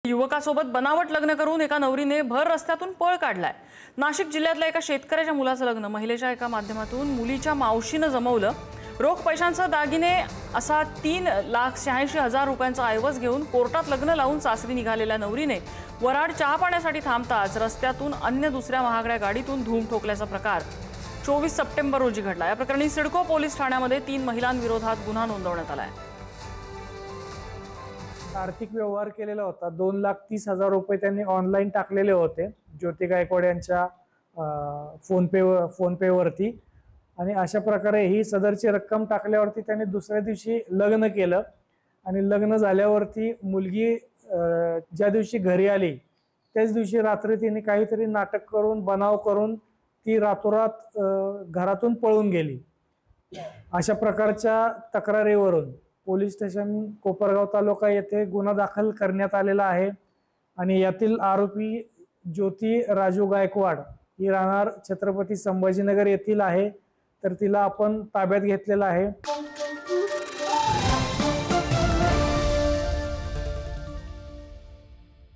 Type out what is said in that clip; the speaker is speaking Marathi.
युवकासोबत बनावट लग्न करून एका नवरीने भर रस्त्यातून पळ काढलाय। नाशिक जिल्ह्यातल्या एका शेतकऱ्याच्या मुलाचं लग्न महिलेच्या एका माध्यमातून मुलीच्या मावशीनं जमवलं। रोख पैशांसह दागिने असा 3,86,000 रुपयांचा ऐवज घेऊन कोर्टात लग्न लावून सासरी निघालेल्या नवरीने वराड चहा पाण्यासाठी थांबताच रस्त्यातून अन्य दुसऱ्या महागड्या गाडीतून धूम ठोकल्याचा प्रकार 24 सप्टेंबर रोजी घडला। या प्रकरणी सिडको पोलीस ठाण्यामध्ये 3 महिलांविरोधात गुन्हा नोंदवण्यात आलाय। आर्थिक व्यवहार केलेला होता। 2,30,000 रुपये त्यांनी ऑनलाईन टाकलेले होते ज्योती गायकवाड यांच्या फोन पे वरती। आणि अशा प्रकारे ही सदरची रक्कम टाकल्यावरती त्यांनी दुसऱ्या दिवशी लग्न केलं आणि लग्न झाल्यावरती मुलगी ज्या दिवशी घरी आली त्याच दिवशी रात्री तिने काहीतरी नाटक करून बनाव करून ती रातोरात घरातून पळून गेली। अशा प्रकारच्या तक्रारीवरून पोलीस स्टेशन कोपरगाव तालुका येथे गुन्हा दाखल करण्यात आलेला आहे आणि यातील आरोपी ज्योती राजू गायकवाड ही राहणार छत्रपती संभाजीनगर येथील आहे। तर तिला आपण ताब्यात घेतलेला आहे।